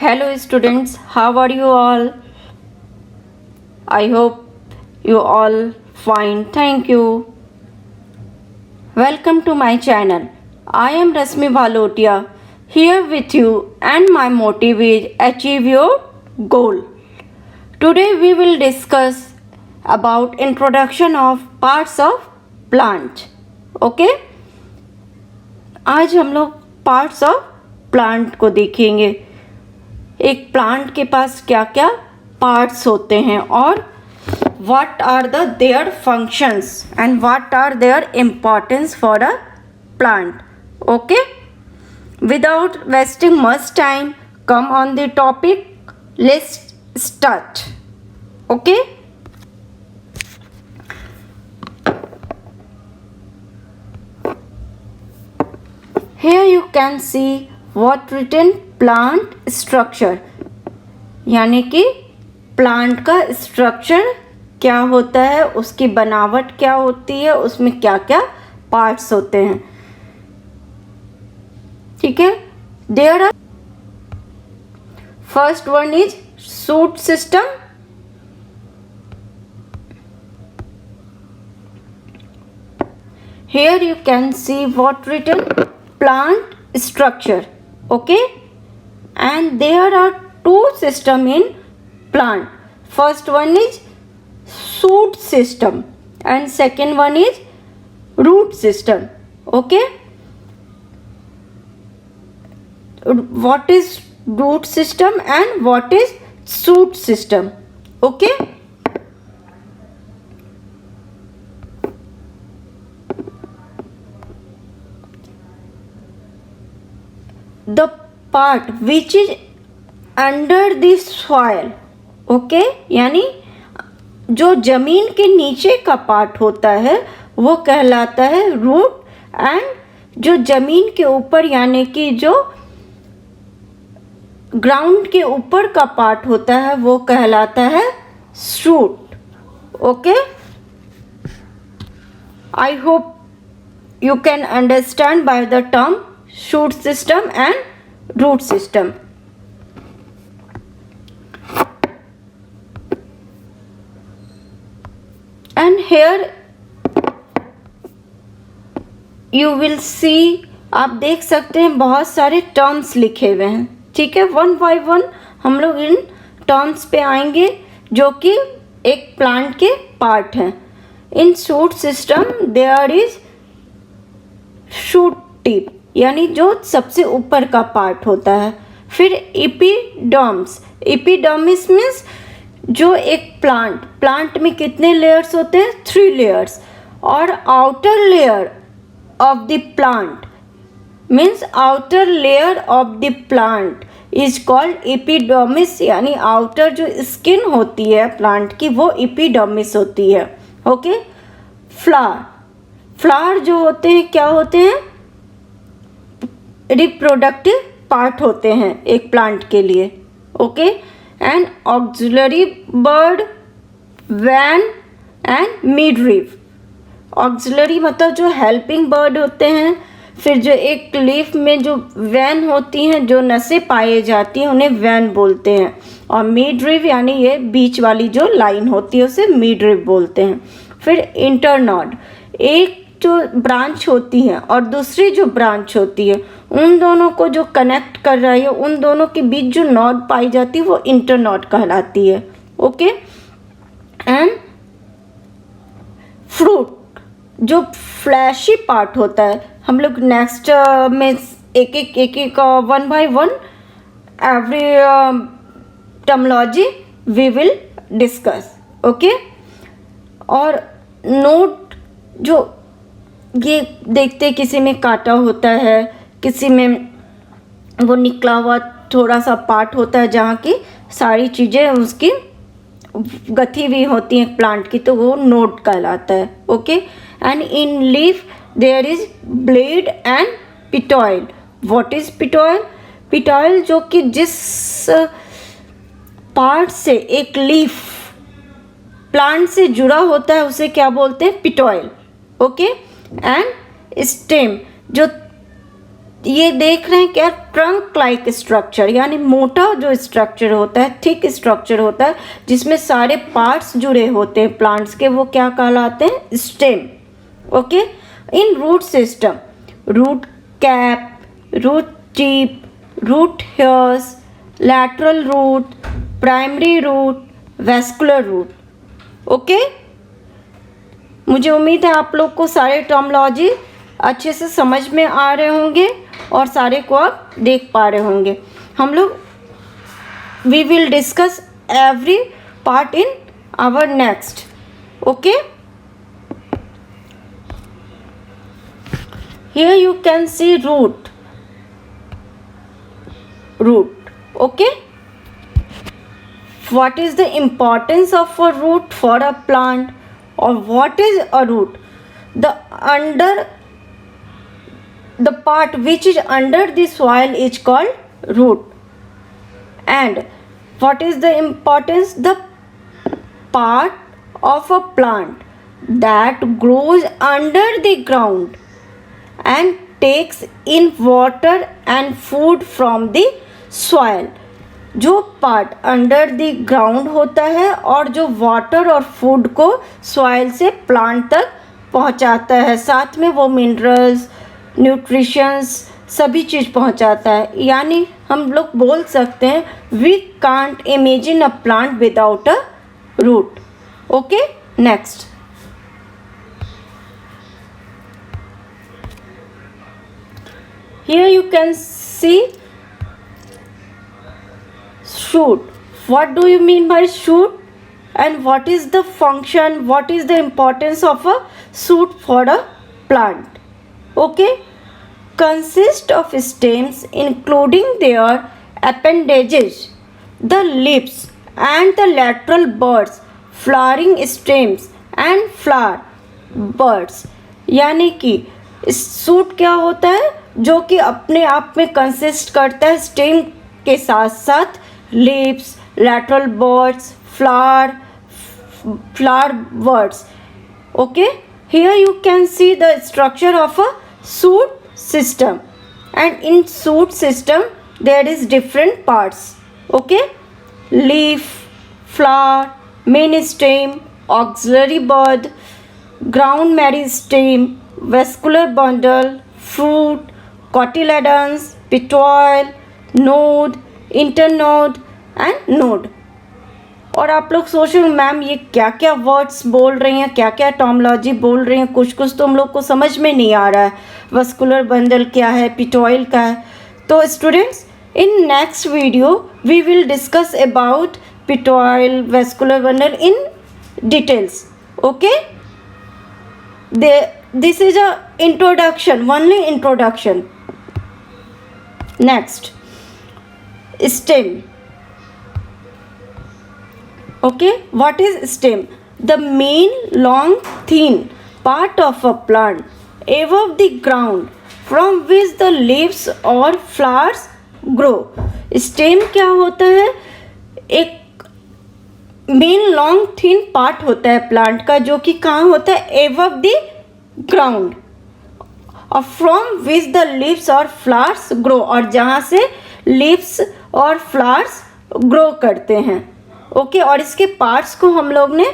Hello students, how are you all? I hope you all fine. Thank you. Welcome to my channel. I am Rasmi Bhalotia here with you and my motive is achieve your goal. Today we will discuss about introduction of parts of plant. Okay? आज हम लोग parts of plant को देखेंगे. एक plant के पास क्या क्या parts होते हैं और what are their functions and what are their importance for a plant. Okay, without wasting much time, come on the topic. Let's start. Okay, here you can see what written plant structure, यानी कि plant का structure क्या होता है, उसकी बनावट क्या होती है, उसमें क्या क्या पार्ट्स होते हैं. ठीक है. There are first one is shoot system. Here you can see what written plant structure. Okay, and there are two system in plant. First one is shoot system and second one is root system. Okay, what is root system and what is shoot system? Okay, the part which is under the soil. Okay, यानी जो जमीन के नीचे का part होता है वो कहलाता है रूट, एंड जो जमीन के ऊपर यानी कि जो ग्राउंड के ऊपर का पार्ट होता है वो कहलाता है shoot. Okay, I hope you can understand by the term shoot system and root system. And here you will see, आप देख सकते हैं बहुत सारे टर्म्स लिखे हुए हैं. ठीक है, वन बाय वन हम लोग इन टर्म्स पे आएंगे जो कि एक प्लांट के पार्ट हैं. In shoot system there is shoot tip, यानी जो सबसे ऊपर का पार्ट होता है. फिर एपिडर्म्स. एपिडर्मिस मीन्स जो एक प्लांट में कितने लेयर्स होते हैं, 3 लेयर्स. और outer layer of the plant means outer layer of the plant is called epidermis, यानी आउटर जो स्किन होती है प्लांट की वो एपिडर्मिस होती है. ओके, फ्लावर जो होते हैं क्या होते हैं, रिप्रोडक्टिव पार्ट होते हैं एक प्लांट के लिए. Okay, and axillary bud, vein and midrib. Axillary मतलब जो हेल्पिंग बर्ड होते हैं. फिर जो एक लीफ में जो वैन होती हैं, जो नसें पाए जाती हैं, उन्हें वैन बोलते हैं. और मिडरीफ यानी ये बीच वाली जो लाइन होती है उसे मिडरीफ बोलते हैं. फिर इंटरनोड, एक जो ब्रांच होती है और दूसरी जो ब्रांच होती है, उन दोनों को जो कनेक्ट कर रही है, उन दोनों के बीच जो नोड पाई जाती है वो इंटरनोड कहलाती है. ओके, एंड फ्रूट जो फ्लैशी पार्ट होता है, हम लोग नेक्स्ट में एक one by one every terminology we will discuss. Okay, और नोट जो ये देखते किसी में काटा होता है, किसी में वो निकला हुआ थोड़ा सा पार्ट होता है जहाँ की सारी चीज़ें उसकी गथी हुई होती हैं प्लांट की, तो वो नोड कहलाता है. Okay, and in leaf there is blade and petiole. What is petiole? Petiole जो कि जिस पार्ट से एक लीफ प्लांट से जुड़ा होता है उसे क्या बोलते हैं, पिटॉइल. ओके, एंड स्टेम जो ये देख रहे हैं क्या, ट्रंक लाइक स्ट्रक्चर, यानी मोटा जो स्ट्रक्चर होता है, थिक स्ट्रक्चर होता है जिसमें सारे पार्ट्स जुड़े होते हैं प्लांट्स के, वो क्या कहलाते हैं, stem. Okay. In root system, root cap, root tip, root hairs, lateral root, primary root, vascular root. Okay. मुझे उम्मीद है आप लोग को सारे टर्मोलॉजी अच्छे से समझ में आ रहे होंगे और सारे को आप देख पा रहे होंगे. हम लोग we will discuss every part in our next. Okay. Here you can see root. Okay. What is the importance of a root for a plant, or what is a root? The part which is under the soil is called root. And what is the importance? The part of a plant that grows under the ground and takes in water and food from the soil. जो part under the ground होता है और जो water और food को soil से plant तक पहुंचाता है, साथ में वो मिनरल्स, न्यूट्रिशंस, सभी चीज़ पहुंचाता है. यानी हम लोग बोल सकते हैं we can't imagine a plant without a root. Okay. Next. Here you can see shoot. What do you mean by shoot? And what is the function? What is the importance of a shoot for a plant? Okay. Consist of stems including their appendages, the leaves and the lateral buds, flowering stems and flower buds. यानी कि shoot क्या होता है, जो कि अपने आप में कंसिस्ट करता है स्टेम के साथ साथ leaves, lateral birds, flower birds. Okay. Here you can see the structure of a shoot system, and in shoot system there is different parts. Okay. Leaf, flower, main stem, auxiliary bud, ground meristem, vascular bundle, fruit, cotyledons, petiole, node, internode and node. और आप लोग सोच रहे हो ma'am ये क्या क्या words बोल रही हैं, क्या क्या टर्मिनोलॉजी बोल रही हैं, कुछ कुछ तो हम लोग को समझ में नहीं आ रहा है. वस्कुलर बंडल क्या है, पिटॉइल का है. तो students, in next video we will discuss about petiole, vascular bundle in details. Okay. This is a introduction, only introduction. Next, stem. Okay, what is stem? The main long thin part of a plant above the ground from which the leaves or flowers grow. Stem क्या होता है, एक main long thin part होता है plant का, जो कि कहाँ होता है, above the ground, और from which the leaves or flowers grow, और जहाँ से leaves और flowers grow करते हैं. ओके. और इसके पार्ट्स को हम लोग ने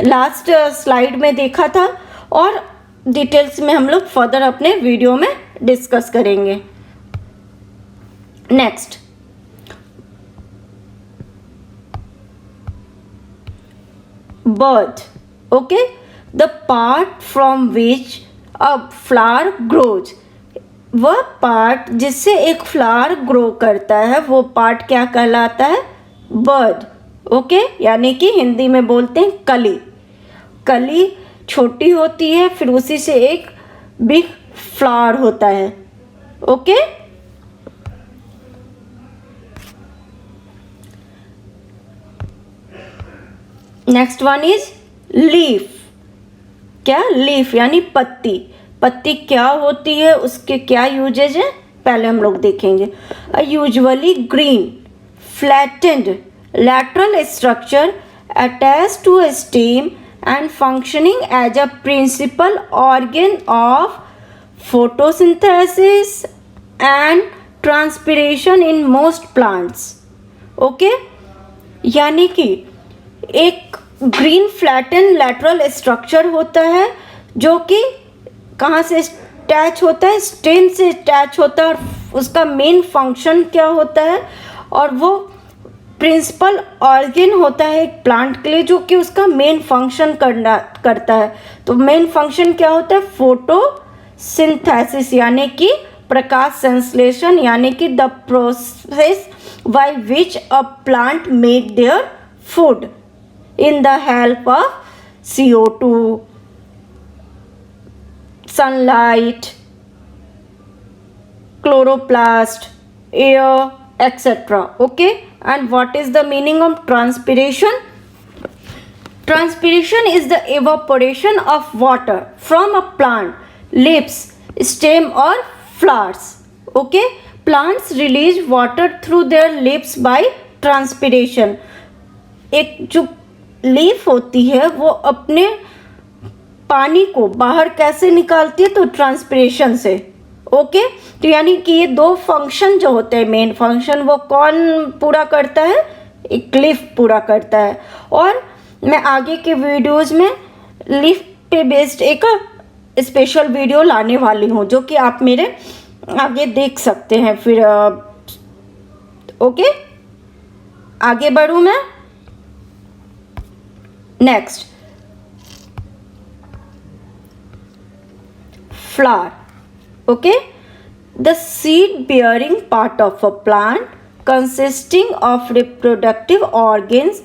लास्ट स्लाइड में देखा था और डिटेल्स में हम लोग फर्दर अपने वीडियो में डिस्कस करेंगे. Next, bird. Okay. The part from which a flower grows. वह पार्ट जिससे एक फ्लावर ग्रो करता है वो पार्ट क्या कहलाता है, बर्ड. ओके. यानी कि हिंदी में बोलते हैं कली. कली छोटी होती है, फिर उसी से एक बिग फ्लावर होता है. Okay. Next one is leaf. क्या, लीफ यानी पत्ती. पत्ती क्या होती है, उसके क्या यूजेज है, पहले हम लोग देखेंगे. Usually green flattened lateral structure attached to a stem and functioning as a principal organ of photosynthesis and transpiration in most plants. Okay, यानी कि एक ग्रीन फ्लैटन लैटरल स्ट्रक्चर होता है जो कि कहाँ से अटैच होता है, स्टेम से अटैच होता है, और उसका मेन फंक्शन क्या होता है, और वो प्रिंसिपल ऑर्गन होता है एक प्लांट के लिए जो कि उसका मेन फंक्शन करता है। तो मेन फंक्शन क्या होता है, फोटोसिंथेसिस यानी कि प्रकाश संश्लेषण, यानी कि the process by which a plant make their food in the help of CO2, sunlight, chloroplast, air, etc. Okay, and what is the meaning of transpiration? Transpiration is the evaporation of water from a plant, leaves, stem or flowers. Okay, plants release water through their leaves by transpiration. एक जो leaf होती है वो अपने पानी को बाहर कैसे निकालती है, तो ट्रांसपिरेशन से। ओके, तो यानी कि ये दो फंक्शन जो होते हैं, मेन फंक्शन वो कौन पूरा करता है, एक लीफ पूरा करता है। और मैं आगे के वीडियोस में लीफ पे बेस्ड एक स्पेशल वीडियो लाने वाली हूँ जो कि आप मेरे आगे देख सकते हैं फिर। ओके, आगे बढ़ूँ मैं। Next, flower. Okay, the seed bearing part of a plant consisting of reproductive organs,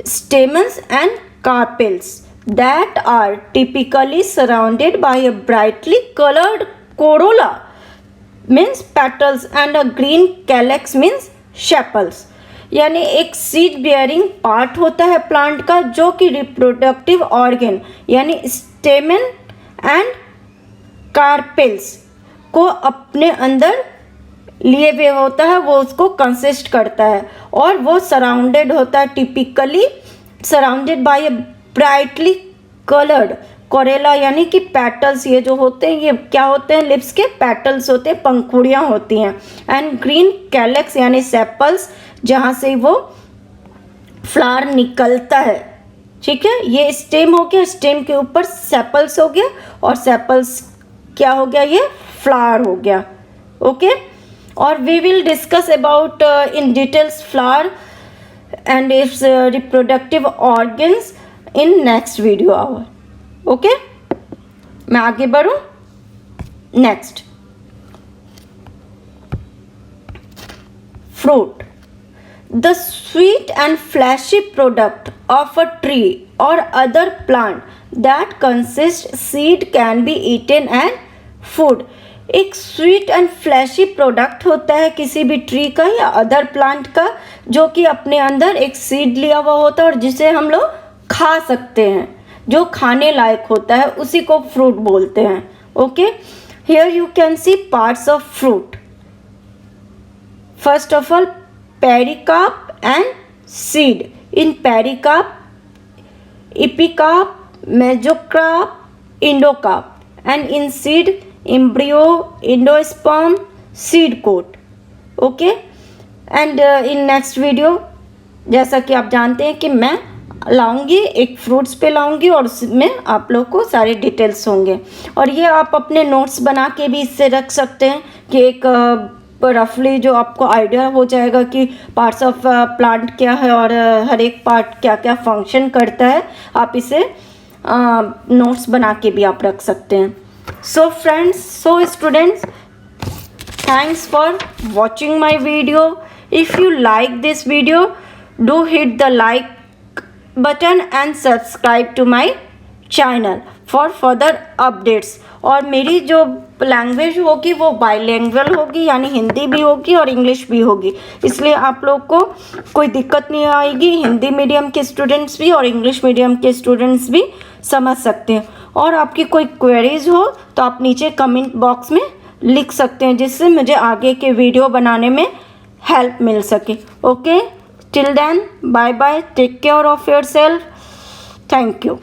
stamens and carpels that are typically surrounded by a brightly colored corolla means petals and a green calyx means sepals. यानी एक seed bearing part होता है plant का जो कि reproductive organ यानी स्टेमन and carpels को अपने अंदर लिए हुए होता है, वो उसको कंसिस्ट करता है, और वो सराउंडेड होता है, typically surrounded by A brightly coloured कोरेला यानी कि पेटल्स। ये जो होते हैं ये क्या होते हैं, लिप्स के पेटल्स होते हैं, पंखुड़ियाँ होती हैं। एंड ग्रीन कैलेक्स यानी सेपल्स जहाँ से वो फ्लावर निकलता है। ठीक है, ये स्टेम हो गया, स्टेम के ऊपर सेपल्स हो गया, और सेपल्स क्या हो गया, ये फ्लावर हो गया। ओके, और we will discuss about in details flower and its reproductive organs in next video our. Okay, मैं आगे बढ़ूं। Next, fruit. The sweet and fleshy product of a tree or other plant that consists seed can be eaten and food. एक sweet and fleshy product होता है किसी भी tree का या अदर प्लांट का जो कि अपने अंदर एक सीड लिया हुआ होता है और जिसे हम लोग खा सकते हैं, जो खाने लायक होता है, उसी को फ्रूट बोलते हैं। Okay, here you can see parts of fruit. First of all, pericarp and seed. In pericarp, epicarp, mesocarp, endocarp, and in seed, embryo, endosperm, seed coat. Okay, and in next video, जैसा कि आप जानते हैं कि मैं लाऊंगी एक fruits पे लाऊंगी और उसमें आप लोग को सारे डिटेल्स होंगे, और ये आप अपने नोट्स बना के भी इससे रख सकते हैं कि एक रफली जो आपको आइडिया हो जाएगा कि पार्ट्स ऑफ प्लांट क्या है और हर एक पार्ट क्या क्या फंक्शन करता है। आप इसे नोट्स बना के भी आप रख सकते हैं। So friends, so students, thanks for watching my video. If you like this video, do hit the like button and subscribe to my channel for further updates. और मेरी जो लैंग्वेज होगी वो बाइलिंगुअल होगी, यानी हिंदी भी होगी और इंग्लिश भी होगी, इसलिए आप लोग को कोई दिक्कत नहीं आएगी। हिंदी मीडियम के स्टूडेंट्स भी और इंग्लिश मीडियम के स्टूडेंट्स भी समझ सकते हैं। और आपकी कोई क्वेरीज हो तो आप नीचे कमेंट बॉक्स में लिख सकते हैं, जिससे मुझे आगे के वीडियो बनाने में हेल्प मिल सके। Okay, till then, bye bye, take care of yourself, thank you.